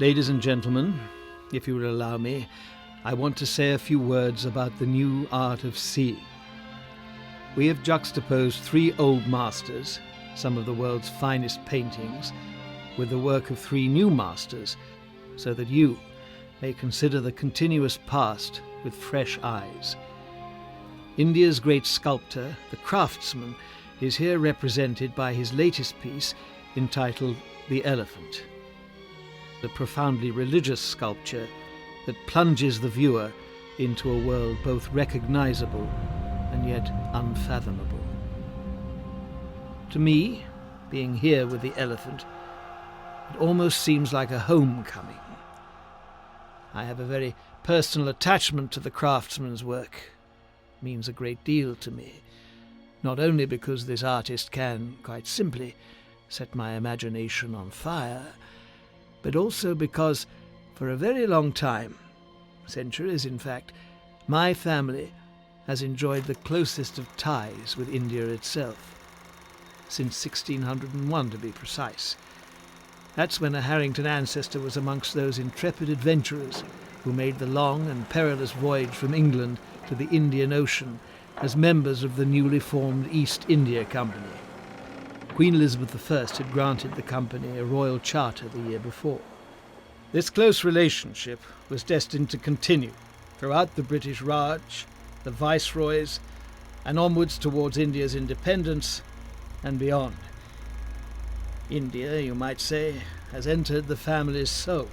Ladies and gentlemen, if you will allow me, I want to say a few words about the new art of seeing. We have juxtaposed three old masters, some of the world's finest paintings, with the work of three new masters, so that you may consider the continuous past with fresh eyes. India's great sculptor, the Craftsman, is here represented by his latest piece entitled The Elephant, the profoundly religious sculpture that plunges the viewer into a world both recognizable and yet unfathomable. To me, being here with the elephant, it almost seems like a homecoming. I have a very personal attachment to the craftsman's work. It means a great deal to me, not only because this artist can, quite simply, set my imagination on fire, but also because, for a very long time, centuries in fact, my family has enjoyed the closest of ties with India itself, since 1601 to be precise. That's when a Harrington ancestor was amongst those intrepid adventurers who made the long and perilous voyage from England to the Indian Ocean as members of the newly formed East India Company. Queen Elizabeth I had granted the company a royal charter the year before. This close relationship was destined to continue throughout the British Raj, the Viceroys, and onwards towards India's independence and beyond. India, you might say, has entered the family's soul.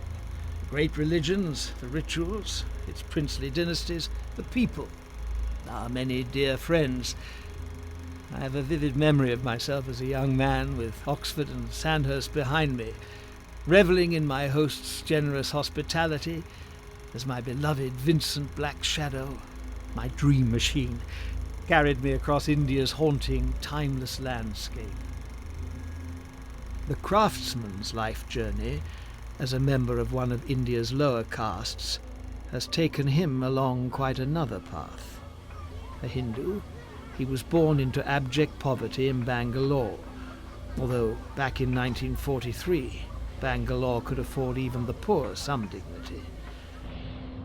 The great religions, the rituals, its princely dynasties, the people, our many dear friends. I have a vivid memory of myself as a young man with Oxford and Sandhurst behind me, revelling in my host's generous hospitality as my beloved Vincent Black Shadow, my dream machine, carried me across India's haunting, timeless landscape. The craftsman's life journey, as a member of one of India's lower castes, has taken him along quite another path. A Hindu, he was born into abject poverty in Bangalore, although back in 1943, Bangalore could afford even the poor some dignity.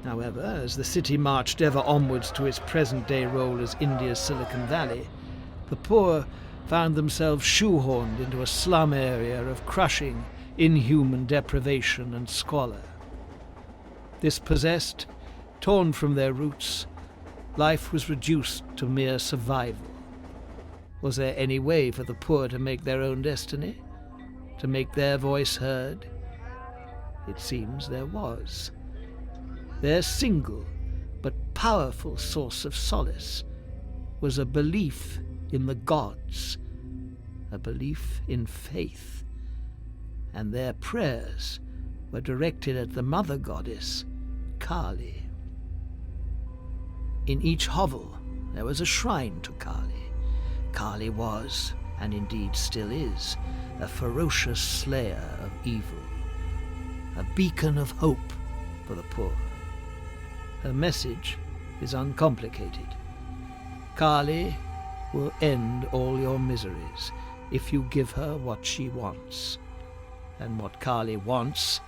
However, as the city marched ever onwards to its present-day role as India's Silicon Valley, the poor found themselves shoehorned into a slum area of crushing, inhuman deprivation and squalor. Dispossessed, torn from their roots, life was reduced to mere survival. Was there any way for the poor to make their own destiny? To make their voice heard? It seems there was. Their single but powerful source of solace was a belief in the gods, a belief in faith, and their prayers were directed at the mother goddess, Kali. In each hovel there was a shrine to Kali. Kali was, and indeed still is, a ferocious slayer of evil, a beacon of hope for the poor. Her message is uncomplicated. Kali will end all your miseries if you give her what she wants. And what Kali wants,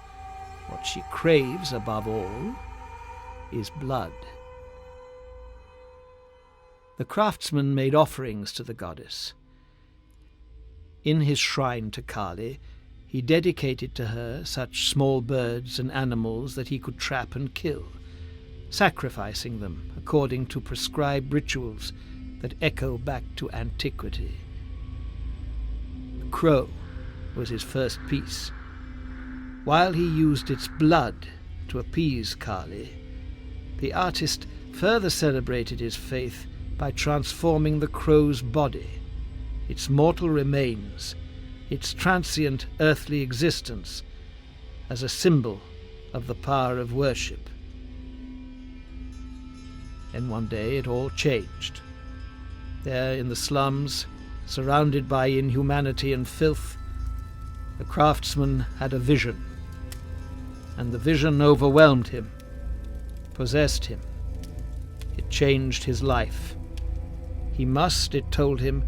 what she craves above all, is blood. The craftsman made offerings to the goddess. In his shrine to Kali, he dedicated to her such small birds and animals that he could trap and kill, sacrificing them according to prescribed rituals that echo back to antiquity. The crow was his first piece. While he used its blood to appease Kali, the artist further celebrated his faith by transforming the crow's body, its mortal remains, its transient earthly existence, as a symbol of the power of worship. And one day it all changed. There in the slums, surrounded by inhumanity and filth, the craftsman had a vision, and the vision overwhelmed him, possessed him. It changed his life. He must, it told him,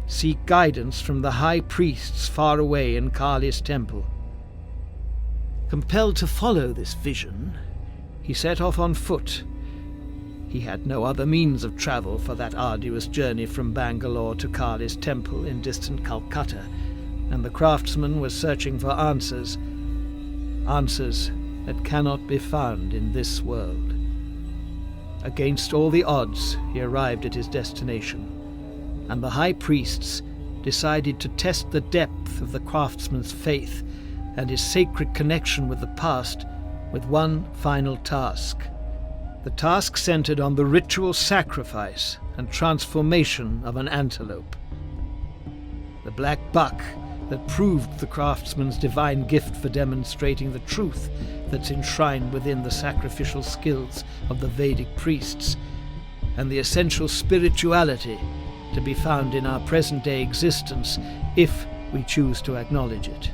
seek guidance from the high priests far away in Kali's temple. Compelled to follow this vision, he set off on foot. He had no other means of travel for that arduous journey from Bangalore to Kali's temple in distant Calcutta, and the craftsman was searching for answers that cannot be found in this world. Against all the odds, he arrived at his destination, and the high priests decided to test the depth of the craftsman's faith and his sacred connection with the past with one final task. The task centered on the ritual sacrifice and transformation of an antelope. The black buck that proved the craftsman's divine gift for demonstrating the truth that's enshrined within the sacrificial skills of the Vedic priests, and the essential spirituality to be found in our present-day existence if we choose to acknowledge it.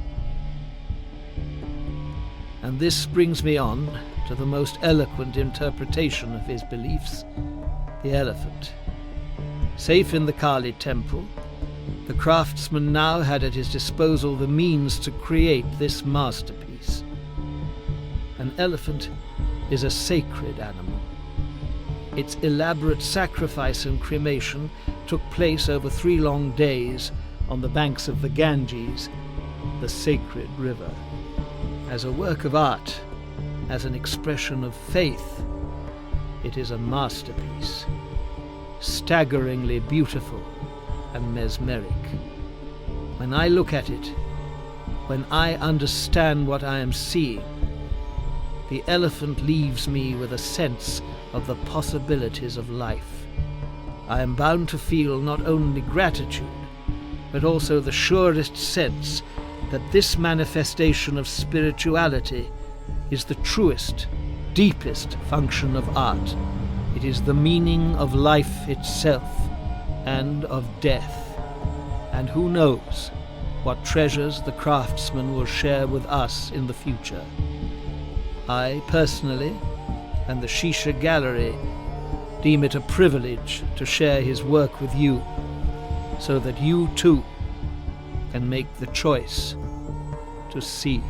And this brings me on to the most eloquent interpretation of his beliefs, the elephant. Safe in the Kali temple, the craftsman now had at his disposal the means to create this masterpiece. An elephant is a sacred animal. Its elaborate sacrifice and cremation took place over 3 long days on the banks of the Ganges, the sacred river. As a work of art, as an expression of faith, it is a masterpiece, staggeringly beautiful and mesmeric. When I look at it, when I understand what I am seeing, the elephant leaves me with a sense of the possibilities of life. I am bound to feel not only gratitude, but also the surest sense that this manifestation of spirituality is the truest, deepest function of art. It is the meaning of life itself and of death. And who knows what treasures the craftsman will share with us in the future. I personally, and the Shisha Gallery, deem it a privilege to share his work with you, so that you too can make the choice to see.